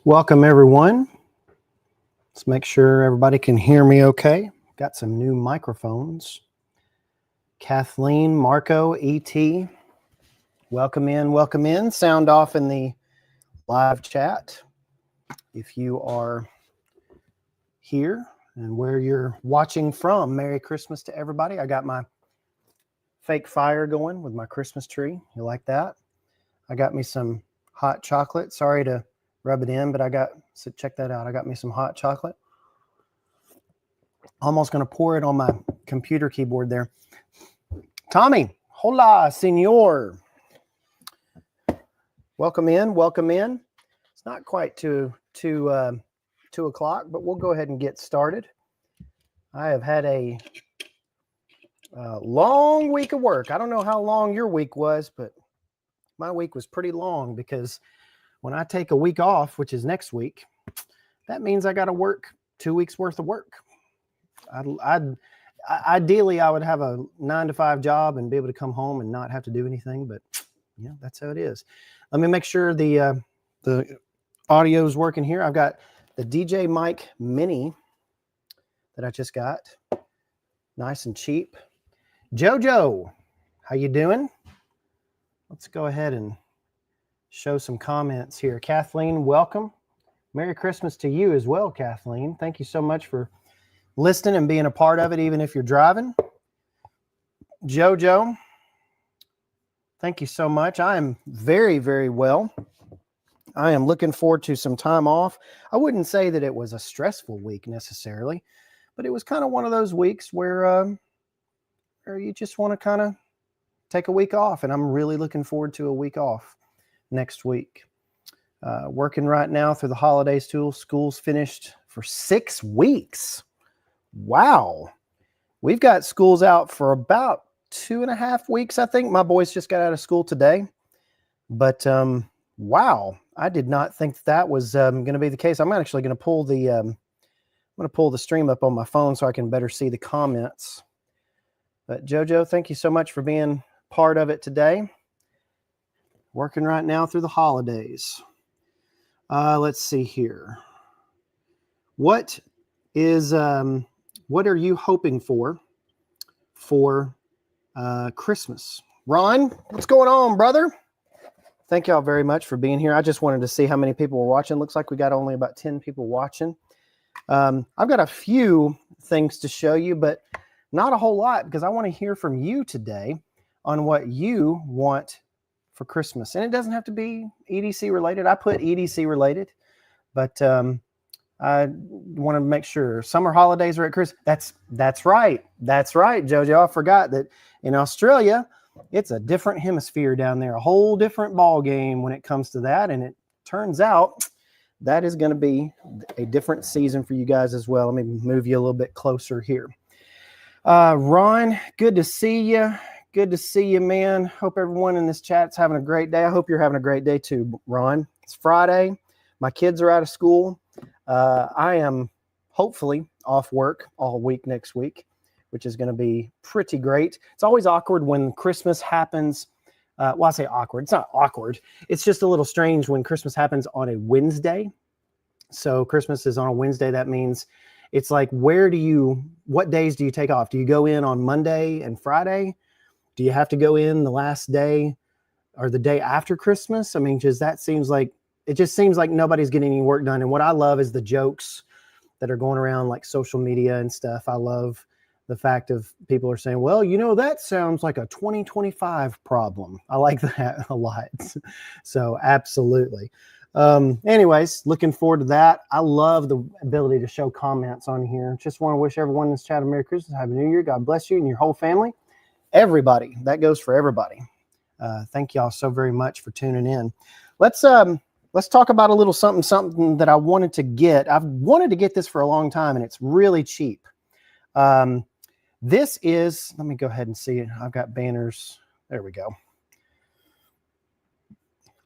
Welcome, everyone. Let's make sure everybody can hear me okay. Got some new microphones. Kathleen, Marco, E.T., welcome in. Sound off in the live chat. If you are here and where you're watching from, Merry Christmas to everybody. I got my fake fire going with my Christmas tree. You like that? I got me some hot chocolate. Sorry to rub it in, but so check that out. I got me some hot chocolate. Almost going to pour it on my computer keyboard there. Tommy, hola, senor. Welcome in. It's not quite 2 o'clock, but we'll go ahead and get started. I have had a long week of work. I don't know how long your week was, but my week was pretty long because when I take a week off, which is next week, that means I got to work 2 weeks worth of work. Ideally, I would have a 9-to-5 job and be able to come home and not have to do anything, but yeah, that's how it is. Let me make sure the audio is working here. I've got the DJ mic mini that I just got, nice and cheap. Jojo, how you doing? Let's go ahead and show some comments here. Kathleen, welcome. Merry Christmas to you as well, Kathleen. Thank you so much for listening and being a part of it, even if you're driving. Jojo, thank you so much. I am very, very well. I am looking forward to some time off. I wouldn't say that it was a stressful week necessarily, but it was kind of one of those weeks where you just want to kind of take a week off, and I'm really looking forward to a week off next week. Working right now through the holidays too. School's finished for 6 weeks. Wow. We've got schools out for about 2.5 weeks, I think. My boys just got out of school today. But wow, I did not think that was going to be the case. I'm actually going to pull the stream up on my phone so I can better see the comments. But Jojo, thank you so much for being part of it today. Working right now through the holidays. Let's see here. What are you hoping for Christmas? Ron, what's going on, brother? Thank y'all very much for being here. I just wanted to see how many people were watching. Looks like we got only about 10 people watching. I've got a few things to show you, but not a whole lot because I want to hear from you today on what you want for Christmas. And it doesn't have to be EDC related. I put EDC related, but I want to make sure summer holidays are at Christmas. That's right. That's right, Jojo. I forgot that in Australia, it's a different hemisphere down there, a whole different ball game when it comes to that. And it turns out that is going to be a different season for you guys as well. Let me move you a little bit closer here. Ron, good to see you. Good to see you, man. Hope everyone in this chat's having a great day. I hope you're having a great day too, Ron. It's Friday. My kids are out of school. I am hopefully off work all week next week, which is going to be pretty great. It's always awkward when Christmas happens. Well, I say awkward. It's not awkward. It's just a little strange when Christmas happens on a Wednesday. So Christmas is on a Wednesday. That means it's like, what days do you take off? Do you go in on Monday and Friday? Do you have to go in the last day or the day after Christmas? I mean, it just seems like nobody's getting any work done. And what I love is the jokes that are going around like social media and stuff. I love the fact of people are saying, well, that sounds like a 2025 problem. I like that a lot. So absolutely. Anyways, looking forward to that. I love the ability to show comments on here. Just want to wish everyone in this chat a Merry Christmas. Happy New Year. God bless you and your whole family. Everybody. That goes for everybody. Thank y'all so very much for tuning in. Let's talk about a little something that I wanted to get. I've wanted to get this for a long time, and it's really cheap. This is, let me go ahead and see it. I've got banners. There we go.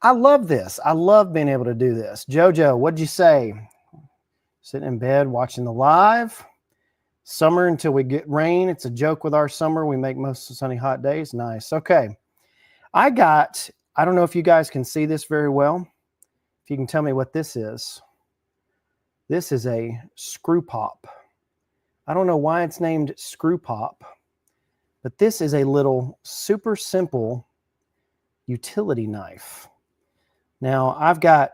I love this. I love being able to do this. Jojo, what'd you say? Sitting in bed, watching the live. Summer until we get rain. It's a joke with our summer. We make most of sunny, hot days. Nice. Okay. I don't know if you guys can see this very well. If you can tell me what this is. This is a screw pop. I don't know why it's named screw pop, but this is a little super simple utility knife. Now, I've got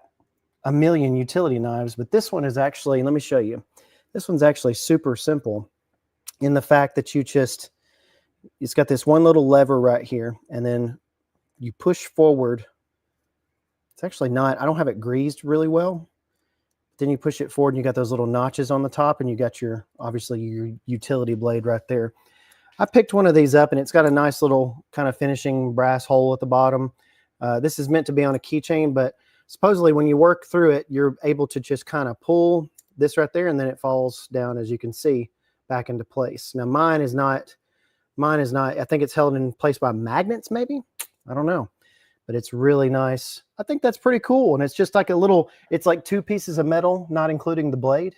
a million utility knives, but this one is actually, let me show you. This one's actually super simple in the fact that it's got this one little lever right here, and then you push forward. It's actually not, I don't have it greased really well. Then you push it forward and you got those little notches on the top, and you got obviously your utility blade right there. I picked one of these up, and it's got a nice little kind of finishing brass hole at the bottom. This is meant to be on a keychain, but supposedly when you work through it, you're able to just kind of pull this right there, and then it falls down, as you can see, back into place. Now mine is not, I think it's held in place by magnets maybe. I don't know, but it's really nice. I think that's pretty cool. And it's just like it's like 2 pieces of metal, not including the blade.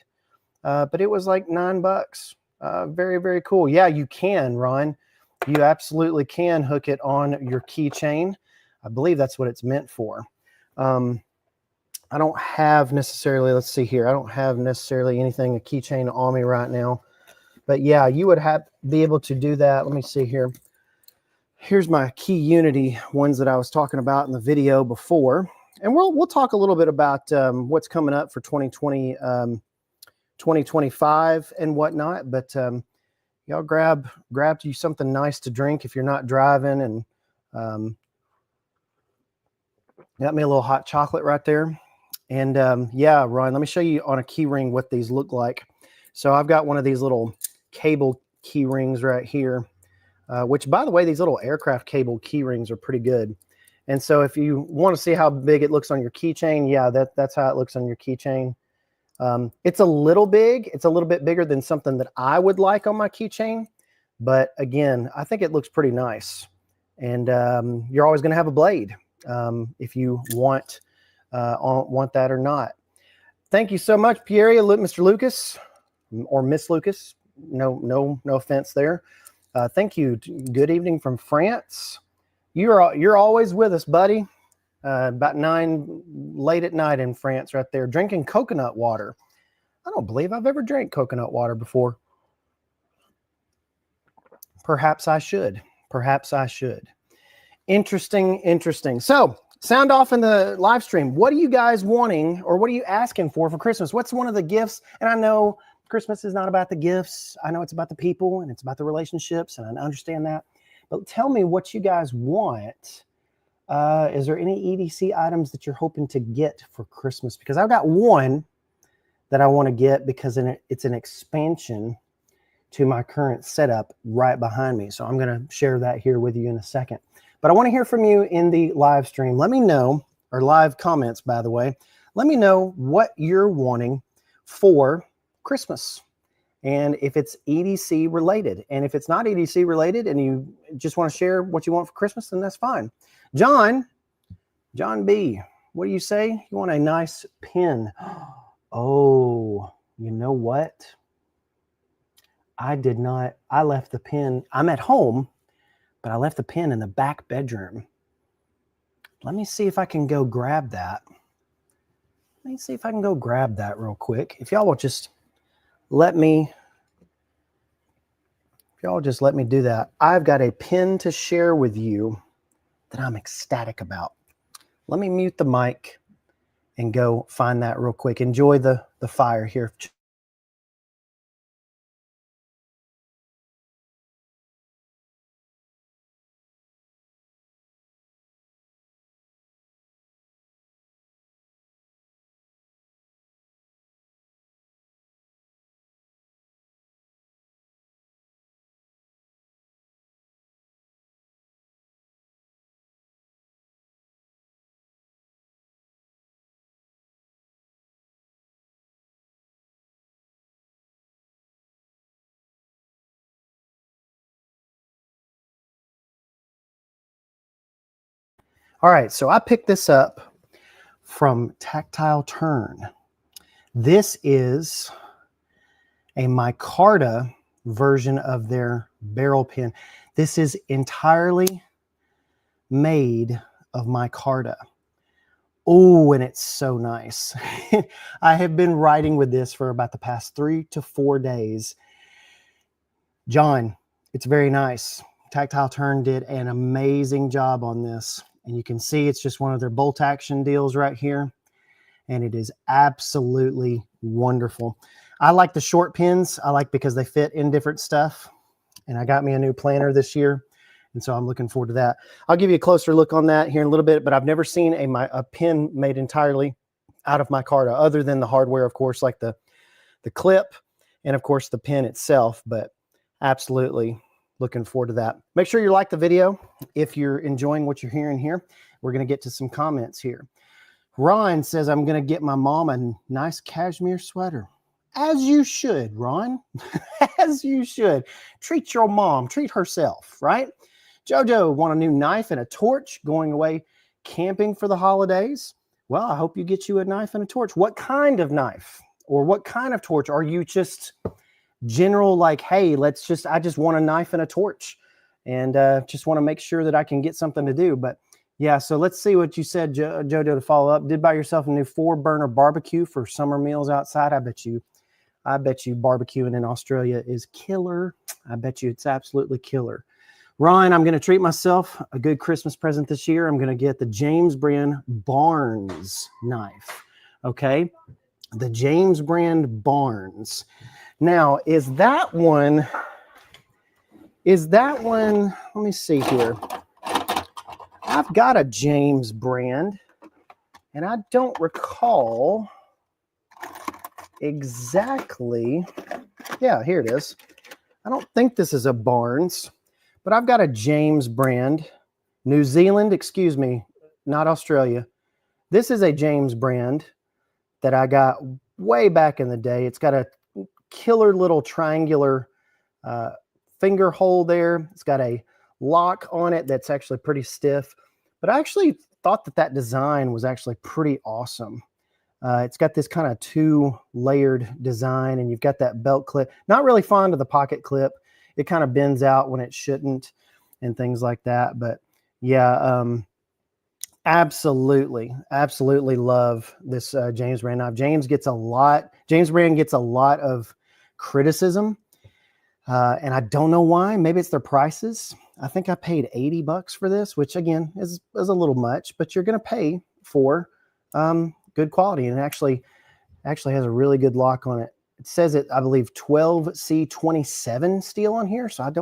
But it was like $9. Very, very cool. Yeah, you can, Ron. You absolutely can hook it on your keychain. I believe that's what it's meant for. I don't have necessarily, let's see here. I don't have necessarily anything, a keychain on me right now. But yeah, you would be able to do that. Let me see here. Here's my Key Unity ones that I was talking about in the video before. And we'll talk a little bit about what's coming up for 2025 and whatnot. But y'all grab you something nice to drink if you're not driving. And got me a little hot chocolate right there. And yeah, Ryan, let me show you on a key ring what these look like. So I've got one of these little cable key rings right here, which, by the way, these little aircraft cable key rings are pretty good. And so if you want to see how big it looks on your keychain, yeah, that's how it looks on your keychain. It's a little big. It's a little bit bigger than something that I would like on my keychain. But again, I think it looks pretty nice. And you're always going to have a blade if you want that or not. Thank you so much, Pierre, Mr. Lucas, or Miss Lucas. No offense there. Thank you. Good evening from France. You're always with us, buddy. About 9 late at night in France right there, drinking coconut water. I don't believe I've ever drank coconut water before. Perhaps I should. Perhaps I should. Interesting. So, sound off in the live stream. What are you guys wanting, or what are you asking for Christmas? What's one of the gifts? And I know Christmas is not about the gifts. I know it's about the people, and it's about the relationships, and I understand that. But tell me what you guys want. Is there any EDC items that you're hoping to get for Christmas? Because I've got one that I want to get because it's an expansion to my current setup right behind me. So I'm going to share that here with you in a second. But I want to hear from you in the live stream. Let me know, or live comments, by the way. Let me know what you're wanting for Christmas, and if it's EDC related. And if it's not EDC related and you just want to share what you want for Christmas, then that's fine. John B, what do you say? You want a nice pin. Oh, you know what? I left the pin. I'm at home, but I left the pin in the back bedroom. Let me see if I can go grab that. Let me see if I can go grab that real quick. If y'all will just let me do that. I've got a pin to share with you that I'm ecstatic about. Let me mute the mic and go find that real quick. Enjoy the fire here. All right, so I picked this up from Tactile Turn. This is a micarta version of their barrel pin. This is entirely made of micarta. Oh, and it's so nice. I have been riding with this for about the past 3 to 4 days. John, it's very nice. Tactile Turn did an amazing job on this. And you can see it's just one of their bolt action deals right here. And it is absolutely wonderful. I like the short pins. I like because they fit in different stuff. And I got me a new planner this year. And so I'm looking forward to that. I'll give you a closer look on that here in a little bit, but I've never seen a pin made entirely out of micarta, other than the hardware, of course, like the clip and, of course, the pin itself. But absolutely looking forward to that. Make sure you like the video if you're enjoying what you're hearing here. We're going to get to some comments here. Ron says, I'm going to get my mom a nice cashmere sweater. As you should, Ron. As you should. Treat your mom. Treat herself, right? Jojo want a new knife and a torch going away camping for the holidays. Well, I hope you get you a knife and a torch. What kind of knife or what kind of torch? Are you just general like, hey, I just want a knife and a torch and just want to make sure that I can get something to do. But yeah, so let's see what you said, Jojo, to follow up. Did buy yourself a new 4-burner barbecue for summer meals outside. I bet you barbecuing in Australia is killer. I bet you it's absolutely killer. Ryan, I'm going to treat myself a good Christmas present this year. I'm going to get the James brand Barnes knife. Okay. The James brand Barnes. Now, is that one, let me see here. I've got a James brand and I don't recall exactly. Yeah, here it is. I don't think this is a Barnes, but I've got a James brand, New Zealand, excuse me, not Australia. This is a James brand that I got way back in the day. It's got a killer little triangular finger hole there. It's got a lock on it that's actually pretty stiff, but I actually thought that design was actually pretty awesome. It's got this kind of 2-layered design, and you've got that belt clip. Not really fond of the pocket clip. It kind of bends out when it shouldn't and things like that. But yeah, absolutely love this James brand knife. James brand gets a lot of criticism. And I don't know why. Maybe it's their prices. I think I paid $80 for this, which again is a little much, but you're going to pay for good quality. And it actually has a really good lock on it. It says it, I believe, 12C27 steel on here. So I'm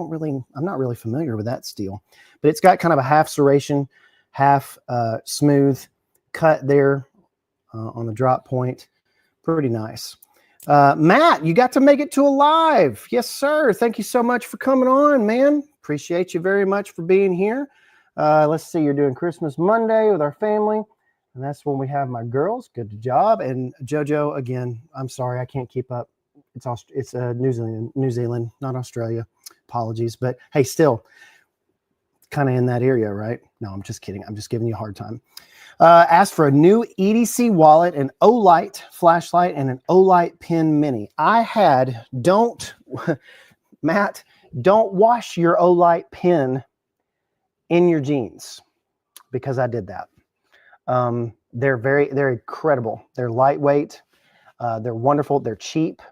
not really familiar with that steel, but it's got kind of a half serration, half smooth cut there on the drop point. Pretty nice. Matt, you got to make it to a live. Yes, sir. Thank you so much for coming on, man. Appreciate you very much for being here. Let's see, you're doing Christmas Monday with our family. And that's when we have my girls. Good job. And Jojo, again, I'm sorry, I can't keep up. It's New Zealand, not Australia. Apologies. But hey, still kind of in that area, right? No, I'm just kidding. I'm just giving you a hard time. Asked for a new EDC wallet, an Olight flashlight, and an Olight pen mini. Matt, don't wash your Olight pen in your jeans, because I did that. They're incredible. They're lightweight. They're wonderful. They're cheap.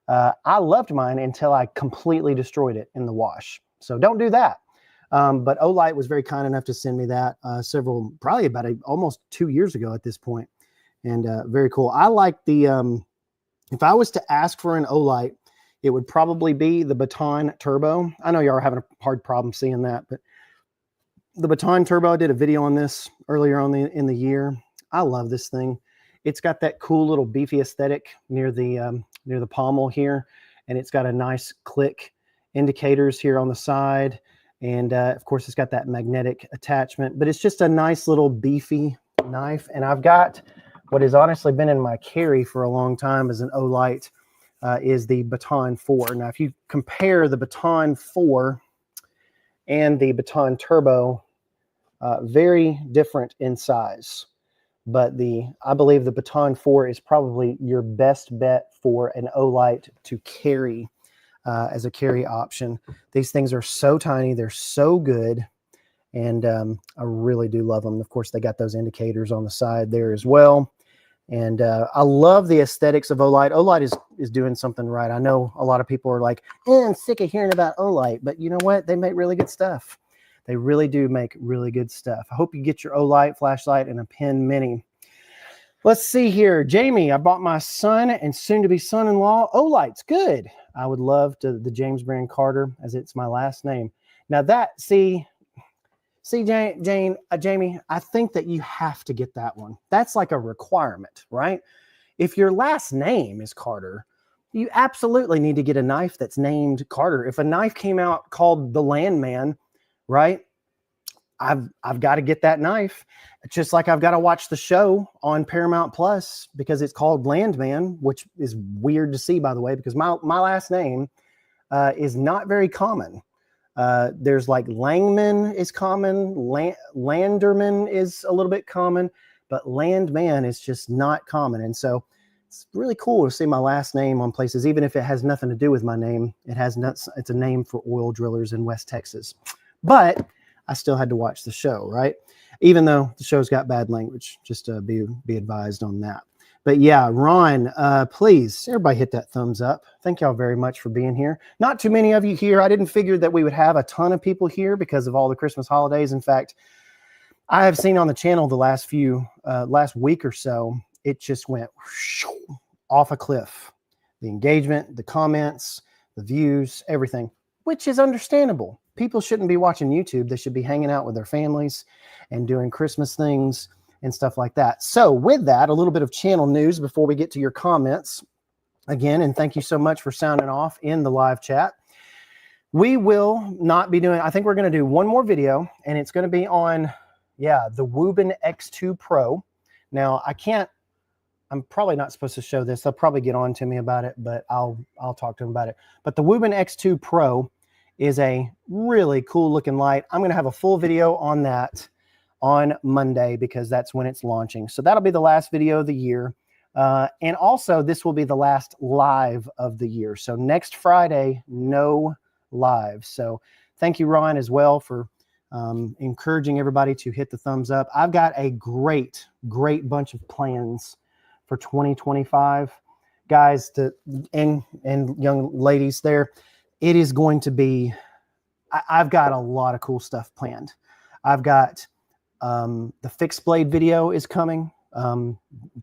I loved mine until I completely destroyed it in the wash. So don't do that. But Olight was very kind enough to send me that probably about almost 2 years ago at this point. And very cool. I like if I was to ask for an Olight, it would probably be the Baton Turbo. I know you are having a hard problem seeing that, but the Baton Turbo, I did a video on this earlier in the year. I love this thing. It's got that cool little beefy aesthetic near the pommel here. And it's got a nice click indicators here on the side. And of course, it's got that magnetic attachment, but it's just a nice little beefy knife. And I've got what has honestly been in my carry for a long time as an Olight is the Baton 4. Now, if you compare the Baton 4 and the Baton Turbo, very different in size. But I believe the Baton 4 is probably your best bet for an Olight to carry as a carry option. These things are so tiny. They're so good. And I really do love them. Of course, they got those indicators on the side there as well. And I love the aesthetics of Olight. Olight is doing something right. I know a lot of people are like, I'm sick of hearing about Olight, but you know what? They make really good stuff. They really do make really good stuff. I hope you get your Olight flashlight and a Pen Mini. Let's see here. Jamie, I bought my son and soon-to-be son-in-law Olight's. Good. I would love the James Brand Carter, as it's my last name. Now that, see, Jamie, I think that you have to get that one. That's like a requirement, right? If your last name is Carter, you absolutely need to get a knife that's named Carter. If a knife came out called the Landman, right? I've got to get that knife. Just like I've got to watch the show on Paramount Plus because it's called Landman, which is weird to see, by the way, because my last name is not very common. There's like Langman is common, Landerman is a little bit common, but Landman is just not common. And so it's really cool to see my last name on places, even if it has nothing to do with my name. It's a name for oil drillers in West Texas. But I still had to watch the show, right? Even though the show's got bad language, just to be advised on that. But yeah, Ron, please, everybody hit that thumbs up. Thank y'all very much for being here. Not too many of you here. I didn't figure that we would have a ton of people here because of all the Christmas holidays. In fact, I have seen on the channel the last week or so, it just went off a cliff. The engagement, the comments, the views, everything, which is understandable. People shouldn't be watching YouTube. They should be hanging out with their families and doing Christmas things and stuff like that. So with that, a little bit of channel news before we get to your comments again. And thank you so much for sounding off in the live chat. We will not be doing, I think we're going to do one more video and it's going to be on, the Woobin X2 Pro. Now I'm probably not supposed to show this. They'll probably get on to me about it, but I'll talk to them about it. But the Woobin X2 Pro is a really cool looking light. I'm going to have a full video on that on Monday because that's when it's launching. So that'll be the last video of the year. And also this will be the last live of the year. So next Friday, no live. So thank you, Ron, as well for encouraging everybody to hit the thumbs up. I've got a great bunch of plans for 2025. Guys and young ladies there, it is going to be, I've got a lot of cool stuff planned. I've got the fixed blade video is coming,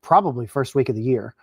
probably first week of the year.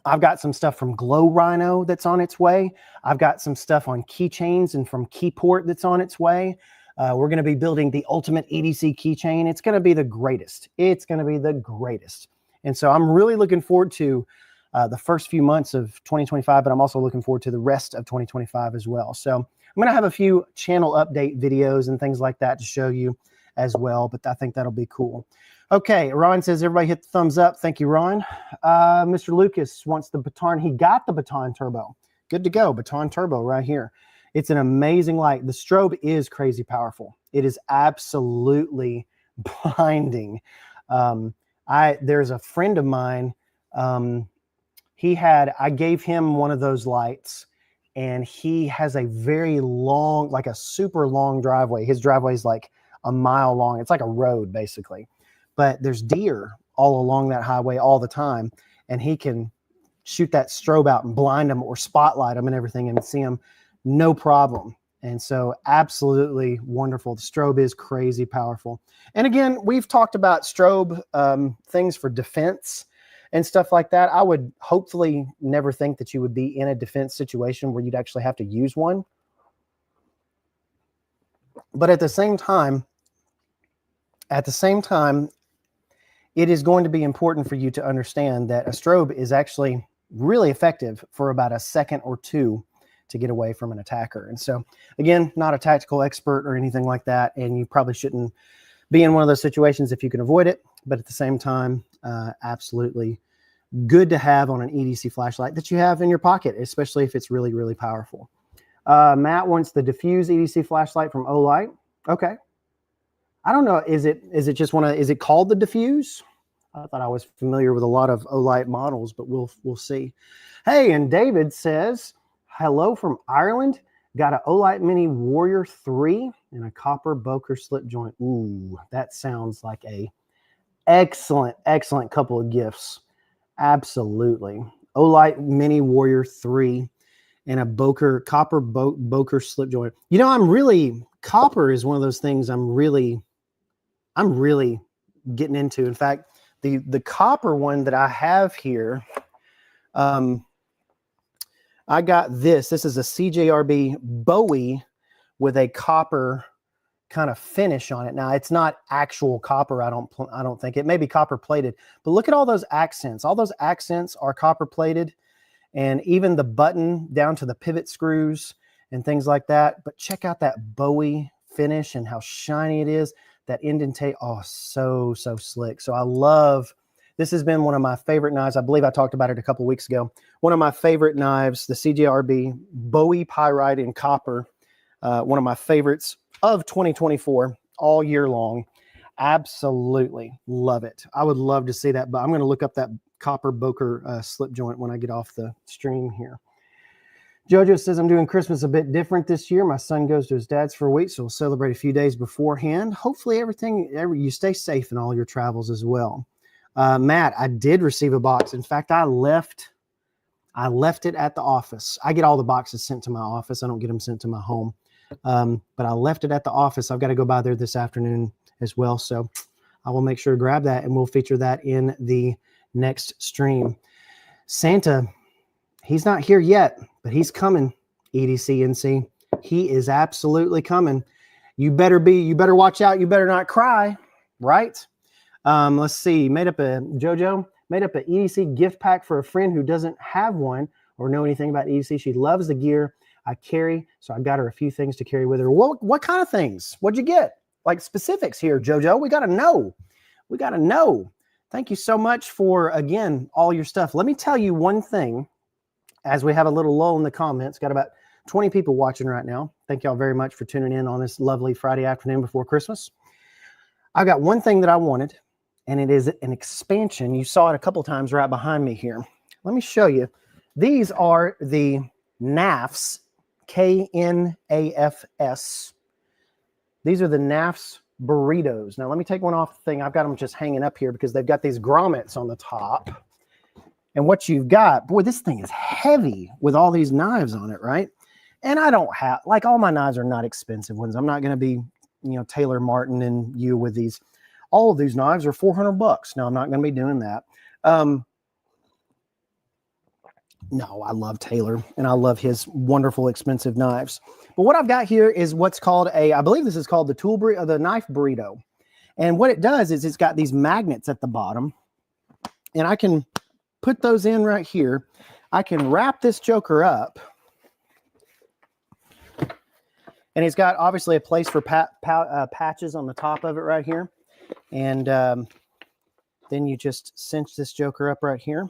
I've got some stuff from Glow Rhino that's on its way. I've got some stuff on keychains and from Keyport that's on its way. We're going to be building the ultimate EDC keychain. It's going to be the greatest. It's going to be the greatest. And so I'm really looking forward to the first few months of 2025, but I'm also looking forward to the rest of 2025 as well. So I'm going to have a few channel update videos and things like that to show you as well, but I think that'll be cool. Okay, Ron says everybody hit the thumbs up. Thank you, Ron. Mr. Lucas wants the Baton. He got the Baton Turbo. Good to go. Baton Turbo right here. It's an amazing light. The strobe is crazy powerful. It is absolutely blinding. There's a friend of mine, I gave him one of those lights and he has a very long, like a super long driveway. His driveway is like a mile long. It's like a road basically, but there's deer all along that highway all the time. And he can shoot that strobe out and blind them or spotlight them and everything and see them no problem. And so absolutely wonderful. The strobe is crazy powerful. And again, we've talked about strobe things for defense and stuff like that. I would hopefully never think that you would be in a defense situation where you'd actually have to use one. But at the same time, it is going to be important for you to understand that a strobe is actually really effective for about a second or two to get away from an attacker. And so again, not a tactical expert or anything like that. And you probably shouldn't be in one of those situations if you can avoid it. But at the same time, absolutely good to have on an EDC flashlight that you have in your pocket, especially if it's really, really powerful. Matt wants the diffuse EDC flashlight from Olight. Okay. I don't know. Is it called the diffuse? I thought I was familiar with a lot of Olight models, but we'll see. Hey, and David says, hello from Ireland. Got an Olight Mini Warrior 3 and a copper Boker slip joint. Ooh, that sounds like a excellent, excellent couple of gifts. Absolutely. Olight Mini Warrior 3 and a copper Boker slip joint. You know, copper is one of those things I'm really getting into. In fact, the copper one that I have here, I got this. This is a CJRB Bowie with a copper kind of finish on it. Now, it's not actual copper. I don't think it may be copper plated, but look at all those accents. All those accents are copper plated, and even the button down to the pivot screws and things like that. But check out that Bowie finish and how shiny it is. That indentate, oh, so slick. So I love, this has been one of my favorite knives. I believe I talked about it a couple weeks ago. One of my favorite knives, the CJRB Bowie Pyrite in copper. One of my favorites of 2024 all year long. Absolutely love it. I would love to see that, but I'm going to look up that copper Boker slip joint when I get off the stream here. Jojo says, I'm doing Christmas a bit different this year. My son goes to his dad's for a week, so we'll celebrate a few days beforehand. Hopefully you stay safe in all your travels as well. Matt, I did receive a box. In fact, I left it at the office. I get all the boxes sent to my office. I don't get them sent to my home. But I left it at the office. I've got to go by there this afternoon as well. So I will make sure to grab that, and we'll feature that in the next stream. Santa, he's not here yet, but he's coming. EDCNC, he is absolutely coming. You better watch out. You better not cry, right? Let's see. Jojo made up an EDC gift pack for a friend who doesn't have one or know anything about EDC. She loves the gear I carry, so I got her a few things to carry with her. What kind of things? What'd you get? Like specifics here, Jojo. We got to know. We got to know. Thank you so much for, again, all your stuff. Let me tell you one thing as we have a little lull in the comments. Got about 20 people watching right now. Thank y'all very much for tuning in on this lovely Friday afternoon before Christmas. I got one thing that I wanted, and it is an expansion. You saw it a couple times right behind me here. Let me show you. These are the NAFs, KNAFS. These are the NAFs burritos. Now, let me take one off the thing. I've got them just hanging up here because they've got these grommets on the top. And what you've got, boy, this thing is heavy with all these knives on it, right? And I don't have, like, all my knives are not expensive ones. I'm not going to be, Taylor Martin and you with these. All of these knives are $400. No, I'm not going to be doing that. No, I love Taylor, and I love his wonderful, expensive knives. But what I've got here is what's called I believe this is called the knife burrito. And what it does is it's got these magnets at the bottom, and I can put those in right here. I can wrap this joker up, and it's got obviously a place for patches on the top of it right here. And then you just cinch this joker up right here.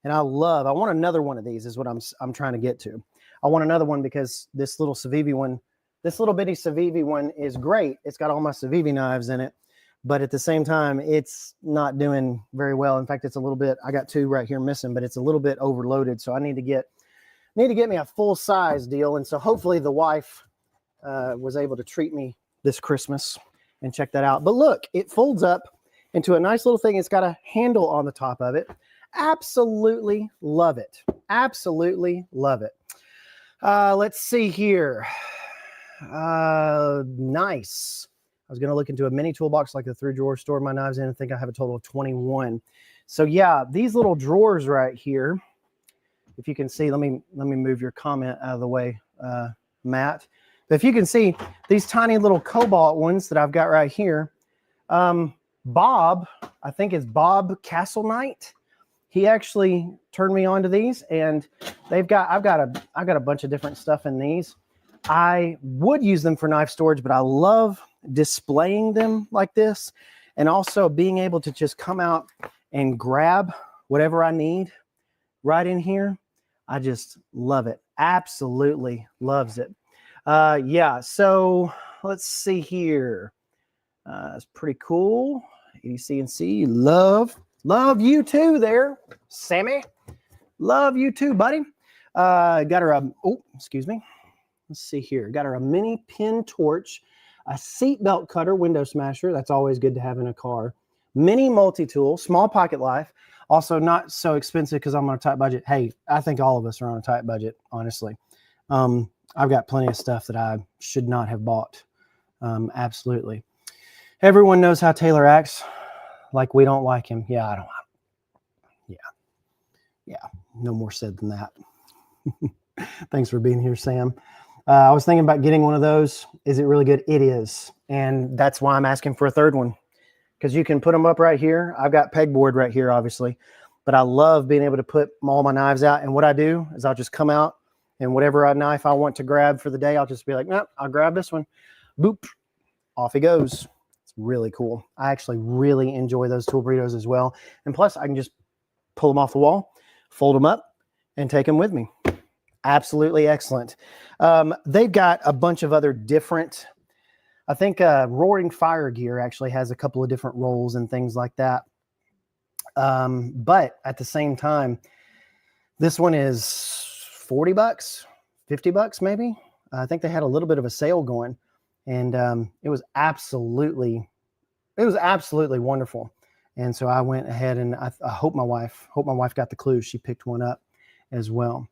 And I want another one of these is what I'm trying to get to. I want another one because this little Civivi one, this little bitty Civivi one is great. It's got all my Civivi knives in it, but at the same time, it's not doing very well. In fact, it's a little bit, I got two right here missing, but it's a little bit overloaded. So I need to get me a full size deal. And so hopefully the wife was able to treat me this Christmas and check that out. But look, it folds up into a nice little thing. It's got a handle on the top of it. Absolutely love it. Absolutely love it. Let's see here. Nice. I was going to look into a mini toolbox like the 3-drawer store my knives in. I think I have a total of 21. So yeah, these little drawers right here, if you can see, let me move your comment out of the way, Matt. But if you can see these tiny little cobalt ones that I've got right here, Bob, I think it's Bob Castle Knight. He actually turned me on to these, and I've got a bunch of different stuff in these. I would use them for knife storage, but I love displaying them like this, and also being able to just come out and grab whatever I need right in here. I just love it. Absolutely loves it. Yeah, so let's see here. It's pretty cool. EDCNC, love you too there, Sammy. Love you too, buddy. Got her a, oh, excuse me. Let's see here. Got her a mini pin torch, a seatbelt cutter, window smasher. That's always good to have in a car. Mini multi-tool, small pocket life. Also not so expensive because I'm on a tight budget. Hey, I think all of us are on a tight budget, honestly. I've got plenty of stuff that I should not have bought. Absolutely. Everyone knows how Taylor acts. Like we don't like him. Yeah, I don't. Yeah. No more said than that. Thanks for being here, Sam. I was thinking about getting one of those. Is it really good? It is. And that's why I'm asking for a third one. Because you can put them up right here. I've got pegboard right here, obviously. But I love being able to put all my knives out. And what I do is I'll just come out and whatever knife I want to grab for the day, I'll just be like, nope, I'll grab this one. Boop. Off he goes. It's really cool. I actually really enjoy those tool burritos as well. And plus, I can just pull them off the wall, fold them up, and take them with me. Absolutely excellent. They've got a bunch of other different, I think Roaring Fire Gear actually has a couple of different rolls and things like that. But at the same time, this one is 40 bucks, 50 bucks maybe. I think they had a little bit of a sale going, and it was absolutely wonderful. And so I went ahead and I hope my wife got the clue. She picked one up as well.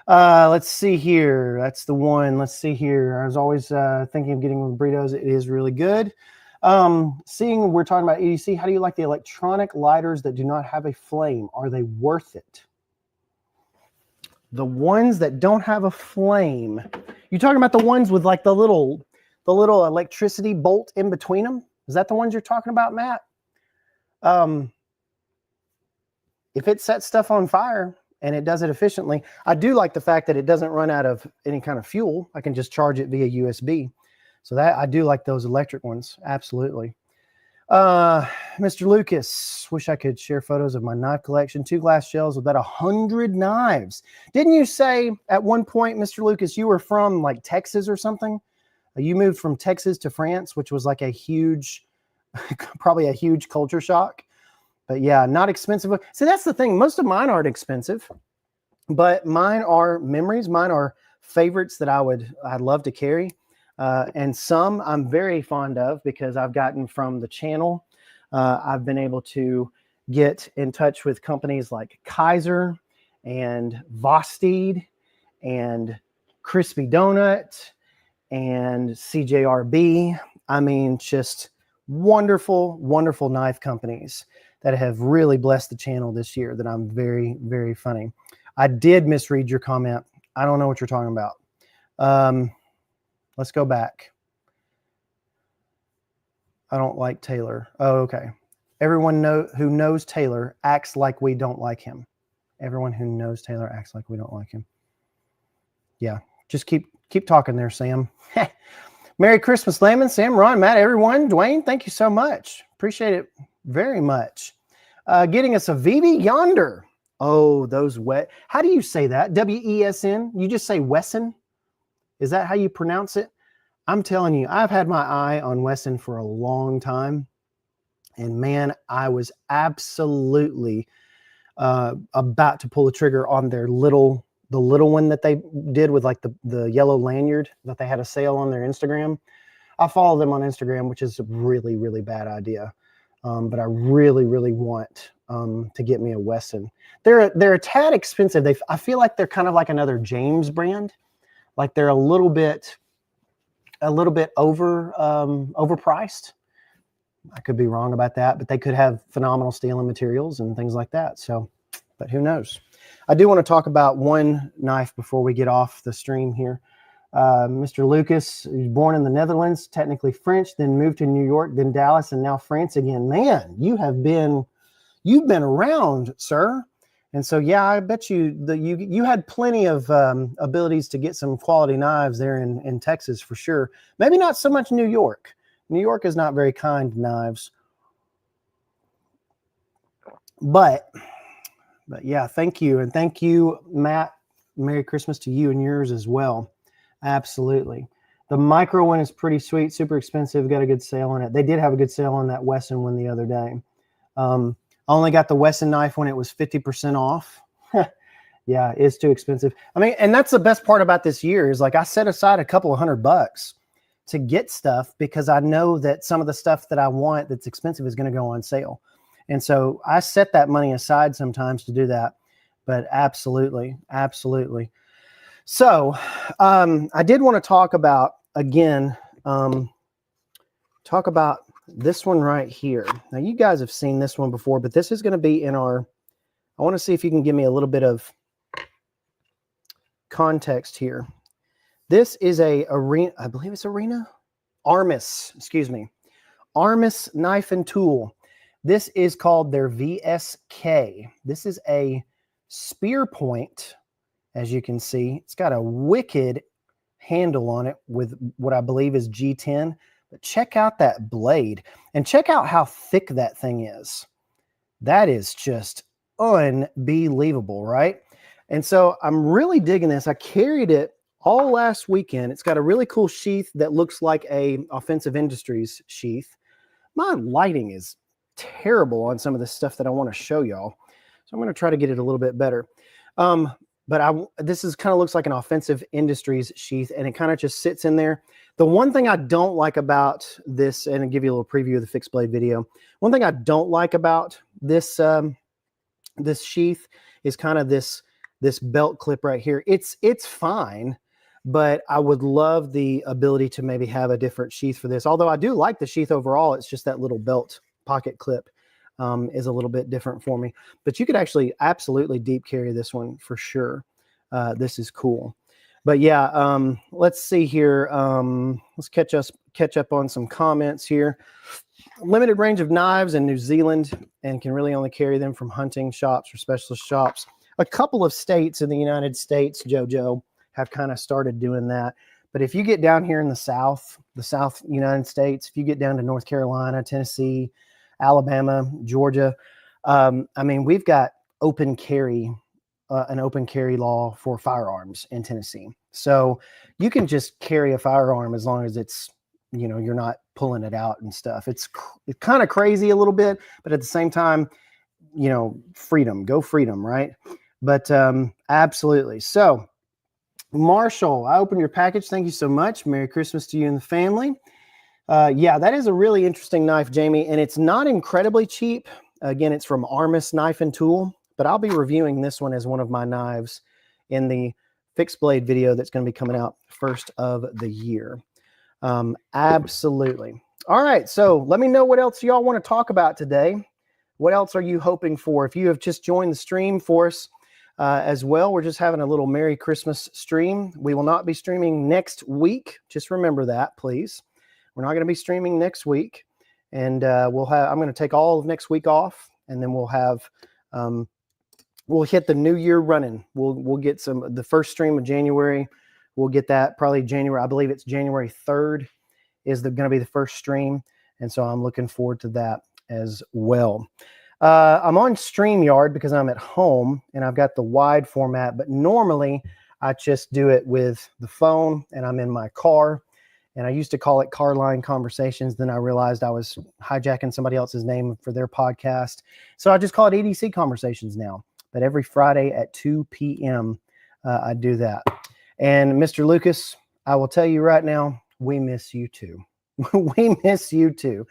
Let's see here. That's the one. Let's see here. I was always thinking of getting one of the burritos. It is really good. Seeing we're talking about EDC, how do you like the electronic lighters that do not have a flame? Are they worth it? The ones that don't have a flame. You talking about the ones with like the little electricity bolt in between them? Is that the ones you're talking about, Matt? If it sets stuff on fire and it does it efficiently, I do like the fact that it doesn't run out of any kind of fuel. I can just charge it via USB. So that I do like those electric ones. Absolutely. Mr. Lucas, wish I could share photos of my knife collection. 2 glass shelves with about 100 knives. Didn't you say at one point, Mr. Lucas, you were from like Texas or something? You moved from Texas to France, which was like a huge, probably a huge culture shock. But yeah, not expensive. See, that's the thing. Most of mine aren't expensive, but mine are memories. Mine are favorites that I'd love to carry. And some I'm very fond of because I've gotten from the channel. I've been able to get in touch with companies like Kaiser and Vosteed and Crispy Donut and CJRB. I mean, just wonderful, wonderful knife companies that have really blessed the channel this year that I'm very, very funny. I did misread your comment. I don't know what you're talking about. Let's go back. I don't like Taylor. Oh, okay. Everyone who knows Taylor acts like we don't like him. Everyone who knows Taylor acts like we don't like him. Yeah, just keep talking there, Sam. Merry Christmas, Layman, Sam, Ron, Matt, everyone. Dwayne, thank you so much. Appreciate it very much. Getting us a VB Yonder. Oh, those wet. How do you say that? W-E-S-N? You just say Wesson? Is that how you pronounce it? I'm telling you, I've had my eye on Wesson for a long time. And man, I was absolutely about to pull the trigger on their the little one that they did with like the yellow lanyard that they had a sale on their Instagram. I follow them on Instagram, which is a really, really bad idea. But I really, really want to get me a Wesson. They're a tad expensive. I feel like they're kind of like another James brand. Like they're a little bit overpriced. I could be wrong about that, but they could have phenomenal steel and materials and things like that. So, but who knows? I do want to talk about one knife before we get off the stream here. Mr. Lucas, he was born in the Netherlands, technically French, then moved to New York, then Dallas, and now France again. Man, you've been around, sir. And so, yeah, I bet you had plenty of abilities to get some quality knives there in Texas for sure. Maybe not so much New York. New York is not very kind to knives. But yeah, thank you. And thank you, Matt. Merry Christmas to you and yours as well. Absolutely. The micro one is pretty sweet, super expensive, got a good sale on it. They did have a good sale on that Wesson one the other day. I only got the Wesson knife when it was 50% off. Yeah, it's too expensive. I mean, and that's the best part about this year is like I set aside a couple of $100 to get stuff because I know that some of the stuff that I want that's expensive is going to go on sale. And so I set that money aside sometimes to do that. But absolutely, absolutely. So I did want to talk about, again, talk about this one right here. Now, you guys have seen this one before, but this is going to be in our, I want to see if you can give me a little bit of context here. This is a Arena, I believe it's Arena? Armis, excuse me. Armis knife and tool. This is called their VSK. This is a spear point, as you can see. It's got a wicked handle on it with what I believe is G10. But check out that blade and check out how thick that thing is. That is just unbelievable, right? And so I'm really digging this. I carried it all last weekend. It's got a really cool sheath that looks like a Offensive Industries sheath. My lighting is terrible on some of the stuff that I want to show y'all. So I'm going to try to get it a little bit better. But this is kind of looks like an Offensive Industries sheath, and it kind of just sits in there. The one thing I don't like about this, and I'll give you a little preview of the fixed blade video. One thing I don't like about this this sheath is kind of this belt clip right here. It's fine, but I would love the ability to maybe have a different sheath for this. Although I do like the sheath overall, it's just that little belt pocket clip is a little bit different for me. But you could actually absolutely deep carry this one for sure. This is cool. But yeah, let's see here. Let's catch up on some comments here. Limited range of knives in New Zealand and can really only carry them from hunting shops or specialist shops. A couple of states in the United States, JoJo, have kind of started doing that. But if you get down here in the South United States, if you get down to North Carolina, Tennessee, Alabama, Georgia, I mean, we've got open carry, an open carry law for firearms in Tennessee. So you can just carry a firearm as long as it's, you know, you're not pulling it out and stuff. It's kind of crazy a little bit, but at the same time, you know, freedom, go freedom, right? But absolutely. So Marshall, I opened your package. Thank you so much. Merry Christmas to you and the family. Yeah, that is a really interesting knife, Jamie, and it's not incredibly cheap. Again, it's from Armis Knife and Tool, but I'll be reviewing this one as one of my knives in the fixed blade video that's going to be coming out first of the year. Absolutely. All right, so let me know what else y'all want to talk about today. What else are you hoping for? If you have just joined the stream for us as well, we're just having a little Merry Christmas stream. We will not be streaming next week. Just remember that, please. We're not going to be streaming next week. And I'm going to take all of next week off, and then we'll have, we'll hit the new year running. We'll get the first stream of January. We'll get that probably January. I believe it's January 3rd is going to be the first stream. And so I'm looking forward to that as well. I'm on StreamYard because I'm at home and I've got the wide format, but normally I just do it with the phone and I'm in my car. And I used to call it Carline Conversations. Then I realized I was hijacking somebody else's name for their podcast. So I just call it EDC Conversations now. But every Friday at 2 p.m. I do that. And Mr. Lucas, I will tell you right now, we miss you too. We miss you too.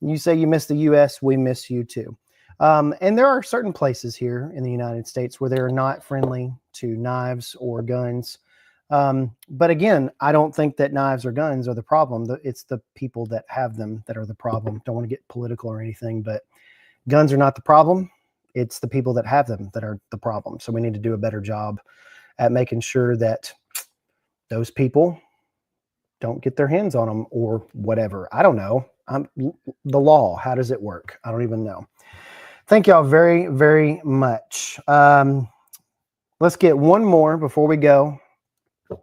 You say you miss the U.S., we miss you too. And there are certain places here in the United States where they're not friendly to knives or guns. But again, I don't think that knives or guns are the problem. It's the people that have them that are the problem. Don't want to get political or anything, but guns are not the problem. It's the people that have them that are the problem. So we need to do a better job at making sure that those people don't get their hands on them or whatever. I don't know. The law, how does it work? I don't even know. Thank y'all very, very much. Let's get one more before we go.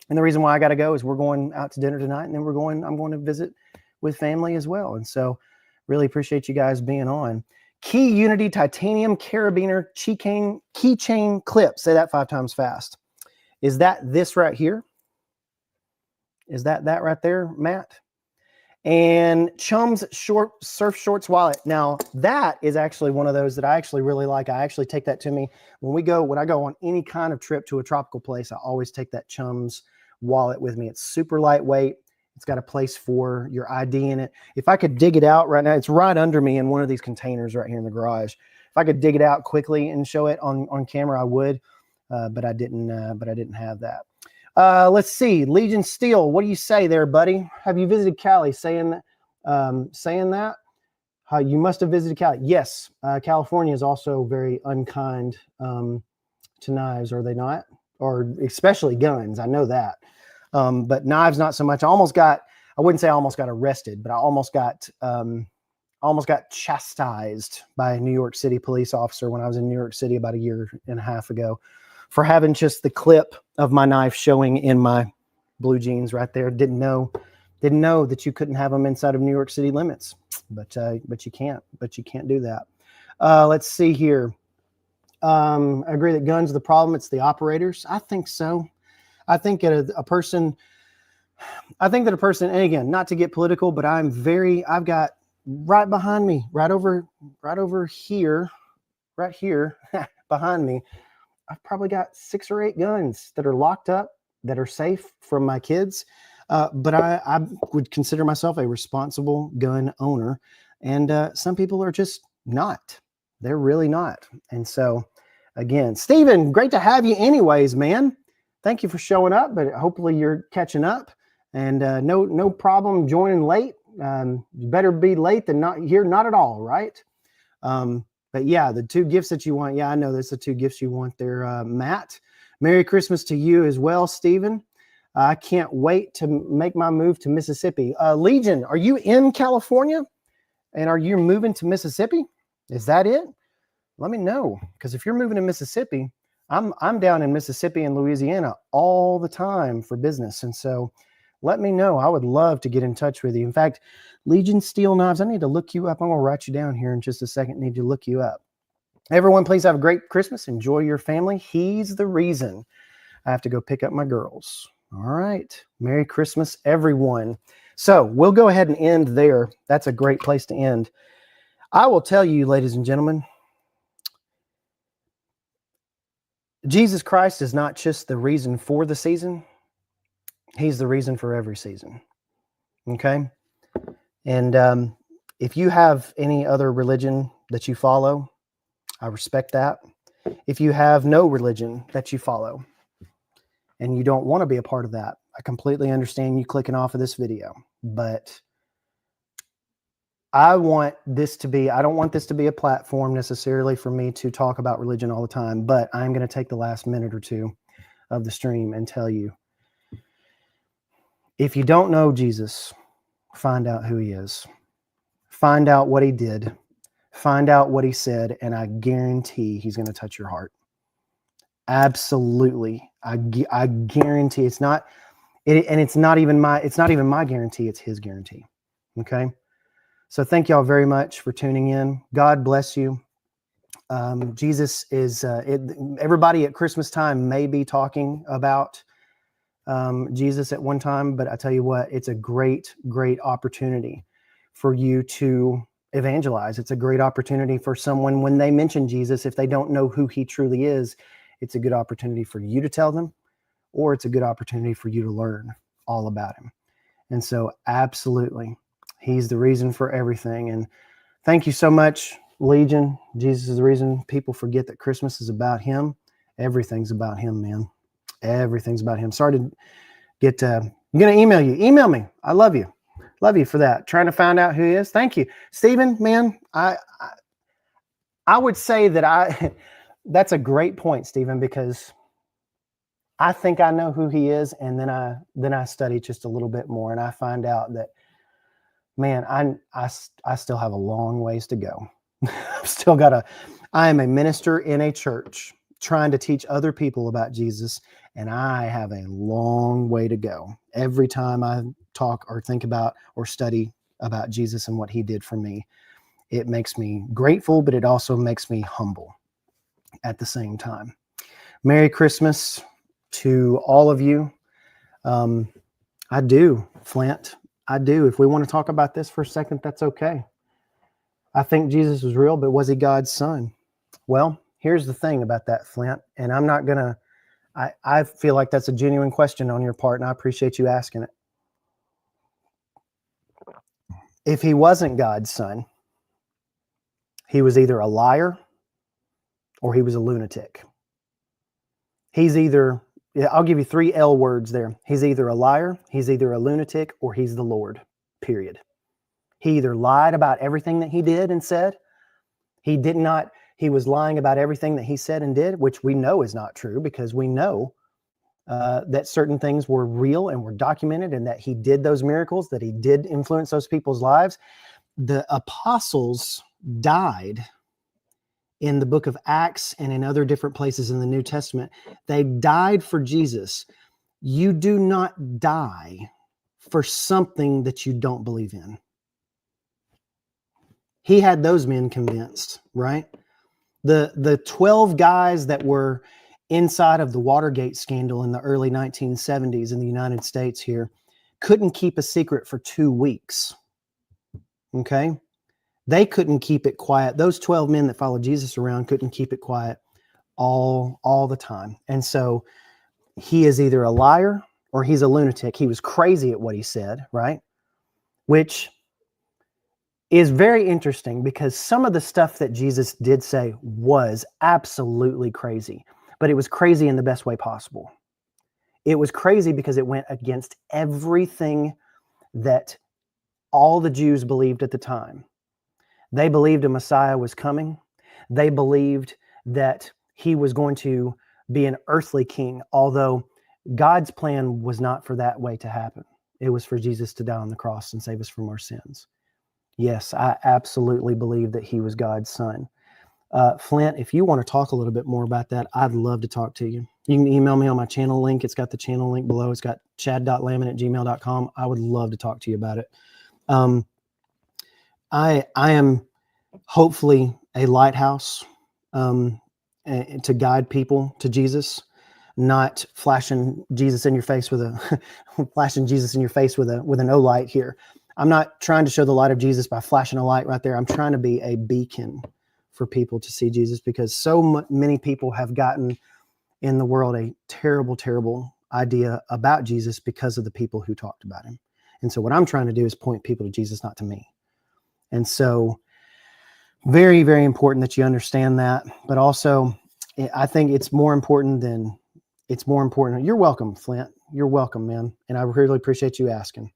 And the reason why I got to go is we're going out to dinner tonight, and then I'm going to visit with family as well. And so really appreciate you guys being on. Key Unity Titanium Carabiner Keychain Clip. Say that 5 times fast. Is that this right here? Is that right there, Matt? And Chum's surf shorts wallet. Now that is actually one of those that I actually really like. I actually take that to me when I go on any kind of trip to a tropical place. I always take that Chum's wallet with me. It's super lightweight. It's got a place for your ID in it. If I could dig it out right now, it's right under me in one of these containers right here in the garage. If I could dig it out quickly and show it on camera, I would, but I didn't have that. Let's see. Legion Steel, what do you say there, buddy? Have you visited Cali? Saying that? You must have visited Cali. Yes. California is also very unkind to knives, are they not? Or especially guns. I know that. But knives, not so much. I wouldn't say I almost got arrested, but I almost got chastised by a New York City police officer when I was in New York City about a year and a half ago for having just the clip of my knife showing in my blue jeans right there. Didn't know that you couldn't have them inside of New York City limits, but you can't do that. Let's see here. I agree that guns are the problem. It's the operators. I think so. I think that a person, and again, not to get political, but I've got right behind me, right over here, right here behind me, I've probably got 6 or 8 guns that are locked up, that are safe from my kids. But I would consider myself a responsible gun owner. And some people are just not. They're really not. And so, again, Stephen, great to have you anyways, man. Thank you for showing up, but hopefully you're catching up. And no problem joining late. You better be late than not here, not at all, right? But yeah, the 2 gifts that you want. Yeah, I know there's the 2 gifts you want there, Matt. Merry Christmas to you as well, Stephen. I can't wait to make my move to Mississippi. Legion, are you in California? And are you moving to Mississippi? Is that it? Let me know. Because if you're moving to Mississippi, I'm down in Mississippi and Louisiana all the time for business. And so let me know. I would love to get in touch with you. In fact, Legion Steel Knives, I need to look you up. I'm going to write you down here in just a second. Need to look you up. Everyone, please have a great Christmas. Enjoy your family. He's the reason I have to go pick up my girls. All right. Merry Christmas, everyone. So we'll go ahead and end there. That's a great place to end. I will tell you, ladies and gentlemen, Jesus Christ is not just the reason for the season. He's the reason for every season. Okay? And if you have any other religion that you follow, I respect that. If you have no religion that you follow and you don't want to be a part of that, I completely understand you clicking off of this video. But I don't want this to be a platform necessarily for me to talk about religion all the time, but I'm going to take the last minute or 2 of the stream and tell you, if you don't know Jesus, find out who he is. Find out what he did. Find out what he said, and I guarantee he's going to touch your heart. Absolutely. I guarantee it's not even my guarantee, it's his guarantee. Okay? So thank y'all very much for tuning in. God bless you. Jesus is, everybody at Christmas time may be talking about Jesus at one time, but I tell you what, it's a great, great opportunity for you to evangelize. It's a great opportunity for someone when they mention Jesus, if they don't know who he truly is, it's a good opportunity for you to tell them, or it's a good opportunity for you to learn all about him. And so absolutely, he's the reason for everything. And thank you so much, Legion. Jesus is the reason. People forget that Christmas is about him. Everything's about him, man. Everything's about him. Sorry to get, I'm going to email you. Email me. I love you. Love you for that. Trying to find out who he is. Thank you. Stephen, man, I would say that that's a great point, Stephen, because I think I know who he is. And then I study just a little bit more and I find out that, man, I still have a long ways to go. I am a minister in a church trying to teach other people about Jesus, and I have a long way to go. Every time I talk or think about or study about Jesus and what he did for me, it makes me grateful, but it also makes me humble at the same time. Merry Christmas to all of you. I do, Flint. I do. If we want to talk about this for a second, that's okay. I think Jesus was real, but was he God's son? Well, here's the thing about that, Flint, and I'm not going to, I feel like that's a genuine question on your part, and I appreciate you asking it. If he wasn't God's son, he was either a liar or he was a lunatic. He's either, I'll give you 3 L words there. He's either a liar, he's either a lunatic, or he's the Lord, period. He either lied about everything that he did and said. He was lying about everything that he said and did, which we know is not true, because we know that certain things were real and were documented, and that he did those miracles, that he did influence those people's lives. The apostles died in the book of Acts and in other different places in the New Testament. They died for Jesus. You do not die for something that you don't believe in. He had those men convinced, right? The 12 guys that were inside of the Watergate scandal in the early 1970s in the United States here couldn't keep a secret for 2 weeks. Okay? They couldn't keep it quiet. Those 12 men that followed Jesus around couldn't keep it quiet all the time. And so he is either a liar or he's a lunatic. He was crazy at what he said, right? Which is very interesting, because some of the stuff that Jesus did say was absolutely crazy, but it was crazy in the best way possible. It was crazy because it went against everything that all the Jews believed at the time. They believed a Messiah was coming. They believed that he was going to be an earthly king, although God's plan was not for that way to happen. It was for Jesus to die on the cross and save us from our sins. Yes, I absolutely believe that he was God's son. Flint, if you want to talk a little bit more about that, I'd love to talk to you. You can email me on my channel link. It's got the channel link below. It's got chad.lamon@gmail.com. I would love to talk to you about it. I am hopefully a lighthouse to guide people to Jesus, not flashing Jesus in your face with a flashing Jesus in your face with an Olight here. I'm not trying to show the light of Jesus by flashing a light right there. I'm trying to be a beacon for people to see Jesus, because so many people have gotten in the world a terrible, terrible idea about Jesus because of the people who talked about him. And so what I'm trying to do is point people to Jesus, not to me. And so very, very important that you understand that. But also, I think it's more important. You're welcome, Flint. You're welcome, man. And I really appreciate you asking.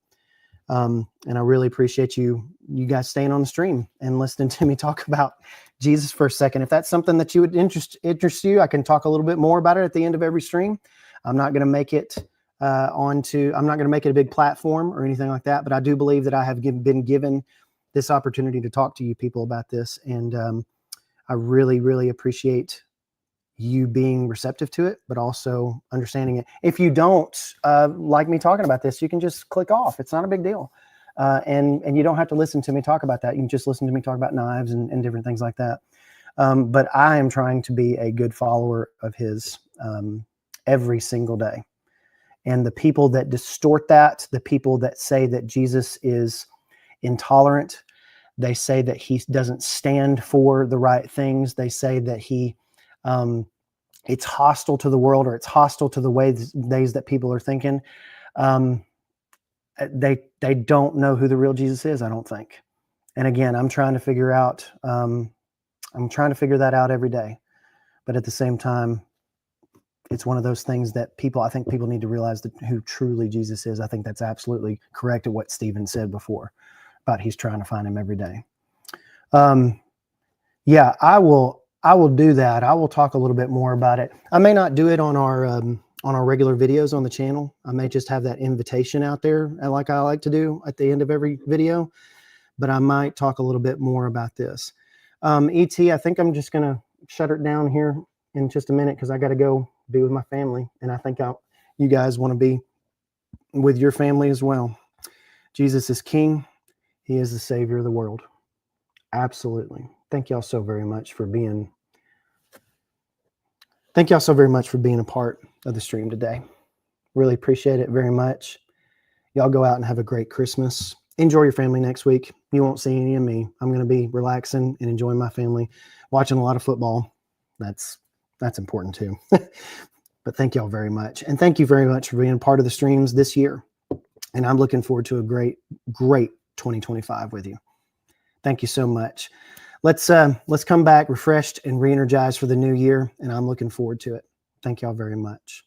And I really appreciate you guys staying on the stream and listening to me talk about Jesus for a second. If that's something that you would interest you, I can talk a little bit more about it at the end of every stream. I'm not going to make it I'm not going to make it a big platform or anything like that, but I do believe that I have been given this opportunity to talk to you people about this. And I really, really appreciate you being receptive to it, but also understanding it. If you don't like me talking about this, you can just click off. It's not a big deal. And you don't have to listen to me talk about that. You can just listen to me talk about knives and different things like that. But I am trying to be a good follower of his every single day. And the people that distort that, the people that say that Jesus is intolerant, they say that he doesn't stand for the right things. They say that he it's hostile to the world, or it's hostile to the ways that people are thinking. They don't know who the real Jesus is, I don't think. And again, I'm trying to figure that out every day. But at the same time, it's one of those things that I think people need to realize that who truly Jesus is. I think that's absolutely correct at what Stephen said before about he's trying to find him every day. Yeah, I will do that. I will talk a little bit more about it. I may not do it on our regular videos on the channel. I may just have that invitation out there, like I like to do at the end of every video, but I might talk a little bit more about this. ET, I think I'm just going to shut it down here in just a minute, because I got to go be with my family. And I think you guys want to be with your family as well. Jesus is King. He is the Savior of the world. Absolutely. Thank y'all so very much for being a part of the stream today. Really appreciate it very much. Y'all go out and have a great Christmas. Enjoy your family next week. You won't see any of me. I'm going to be relaxing and enjoying my family, watching a lot of football. That's important too. But thank y'all very much. And thank you very much for being part of the streams this year. And I'm looking forward to a great 2025 with you. Thank you so much. Let's come back refreshed and re-energized for the new year. And I'm looking forward to it. Thank y'all very much.